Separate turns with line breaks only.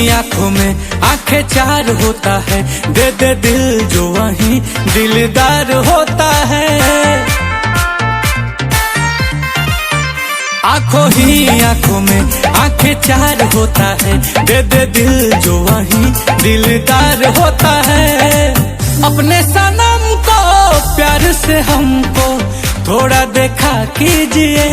आंखों में आंखें चार होता है, दे दे दिल जो वहीं दिलदार होता है। आंखों ही आंखों में आंखें चार होता है, दे दे दिल जो वहीं दिलदार होता है। अपने सनम को प्यार से हमको थोड़ा देखा कीजिए।